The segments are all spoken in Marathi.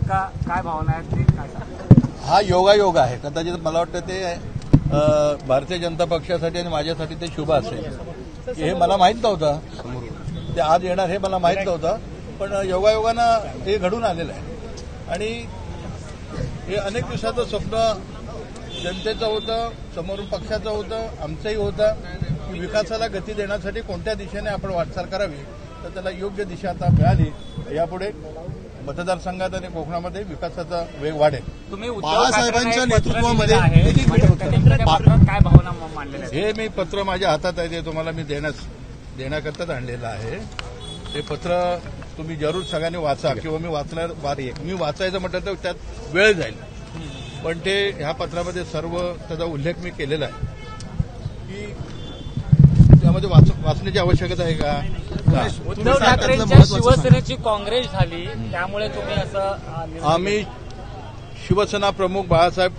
नेमका काय भावना आहेत ते काय सांगा? हा योगायोग आहे. कदाचित मला वाटतं ते भारतीय जनता पक्षासाठी आणि माझ्यासाठी ते शुभ असेल. हे मला माहीत नव्हतं, ते आज येणार हे मला माहीत नव्हतं, पण योगायोगानं हे घडून आलेलं आहे. आणि हे अनेक दिवसाचं स्वप्न जनतेचं होतं, समोरून पक्षाचं होतं, आमचंही होतं की विकासाला गती देण्यासाठी कोणत्या दिशेने आपण वाटचाल करावी, तर त्याला योग्य दिशा आता मिळाली. यापुढे मतदारसंघात आणि कोकणामध्ये विकासाचा वेग वाढेल. तुम्ही बाळासाहेबांच्या नेतृत्वामध्ये काय भावना मांडलेल्या? हे मी पत्र माझ्या हातात आहे, ते तुम्हाला मी देण्याकरताच आणलेलं आहे. ते पत्र तुम्ही जरूर सगळ्यांनी वाचा, किंवा मी वाचायचं म्हटलं तर त्यात वेळ जाईल, पण ते ह्या पत्रामध्ये सर्व त्याचा उल्लेख मी केलेला आहे की त्यामध्ये वाचण्याची आवश्यकता आहे का. उद्धव ठाकरेंच्या शिवसेनेची काँग्रेस झाली, त्यामुळे तुम्ही असं आम्ही शिवसेना प्रमुख बाळासाहेब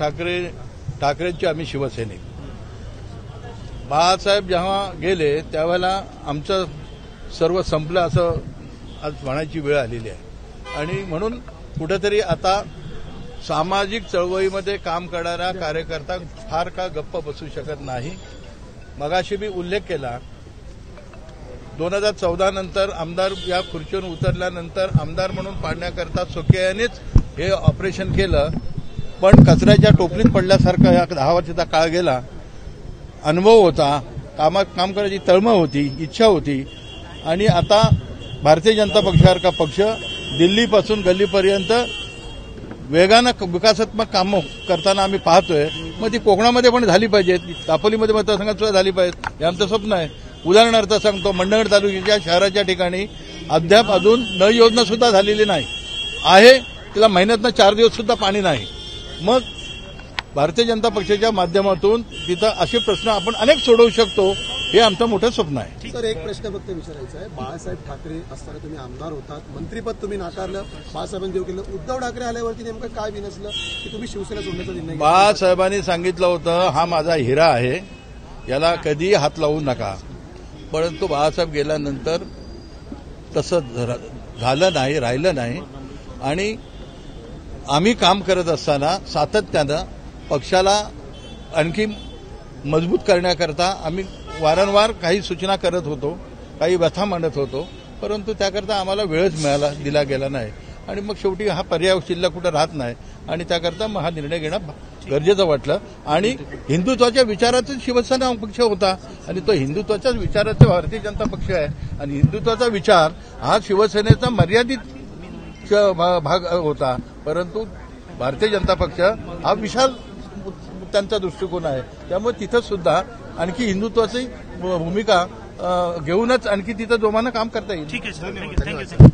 ठाकरेंचे आम्ही शिवसैनिक. बाळासाहेब जेव्हा गेले त्यावेळेला आमचं सर्व संपलं असं आज म्हणायची वेळ आलेली आहे. आणि म्हणून कुठेतरी आता सामाजिक चळवळीमध्ये काम करणारा कार्यकर्ता फार का गप्प बसू शकत नाही. मगाशी मी उल्लेख केला, 2014 नंतर आमदार या खुर्चीवर उतरल्यानंतर आमदार म्हणून पाडण्याकरता सोकेयानेच हे ऑपरेशन केलं, पण कचऱ्याच्या टोपलीत पडल्यासारखा या 10 वर्षाचा काळ गेला. अनुभव होता, काम करायची तळमळ होती, इच्छा होती. आणि आता भारतीय जनता पक्षासारखा पक्ष दिल्लीपासून गल्लीपर्यंत वेगानं विकासात्मक कामं करताना आम्ही पाहतोय. मग ती कोकणामध्ये पण झाली पाहिजेत, दापोलीमध्ये मतदारसंघात सुद्धा झाली पाहिजेत, हे आमचं स्वप्न आहे. उदाहरणार्थ सांगतो, मंडणगड तालुक्याच्या शहराच्या ठिकाणी अद्याप अजून नळ योजना सुद्धा झालेली नाही आहे, तिला महिन्यातनं 4 दिवस सुद्धा पाणी नाही. मग भारतीय जनता पक्षाच्या माध्यमातून तिथं असे प्रश्न आपण अनेक सोडवू शकतो, हे आमचं मोठं स्वप्न आहे. सर, एक प्रश्न फक्त विचारायचा आहे. बाळासाहेब ठाकरे असताना तुम्ही आमदार होतात, मंत्रीपद तुम्ही नाकारलं, बाळासाहेबांनी देऊ केलं. उद्धव ठाकरे आल्यावरती नेमकं काय बिनसलं की तुम्ही शिवसेना सोडण्याचा निर्णय घेतला? बाळासाहेबांनी सांगितलं होतं, हा माझा हिरा आहे, याला कधीही हात लावू नका. परंतु बाळासाहेब गेल्यानंतर तसं झालं नाही, राहिलं नाही. आणि आम्ही काम करत असताना सातत्यानं पक्षाला आणखी मजबूत करण्याकरता आम्ही वारंवार काही सूचना करत होतो, काही व्यथा मांडत होतो, परंतु त्याकरता आम्हाला वेळच दिला गेला नाही. आणि मग शेवटी हा पर्याय शिल्लक कुठं राहत नाही, आणि त्याकरता मग हा निर्णय घेणं गरजेचं वाटलं. आणि हिंदुत्वाच्या विचाराचाच शिवसेना पक्ष होता, आणि तो हिंदुत्वाच्याच विचाराचा भारतीय जनता पक्ष आहे. आणि हिंदुत्वाचा विचार हा शिवसेनेचा मर्यादित भाग होता, परंतु भारतीय जनता पक्ष हा विशाल त्यांचा दृष्टिकोन आहे. त्यामुळे तिथं सुद्धा आणखी हिंदुत्वाची भूमिका घेऊनच आणखी तिथं जोमानं काम करता येईल. ठीक आहे सर, थँक्यू सर.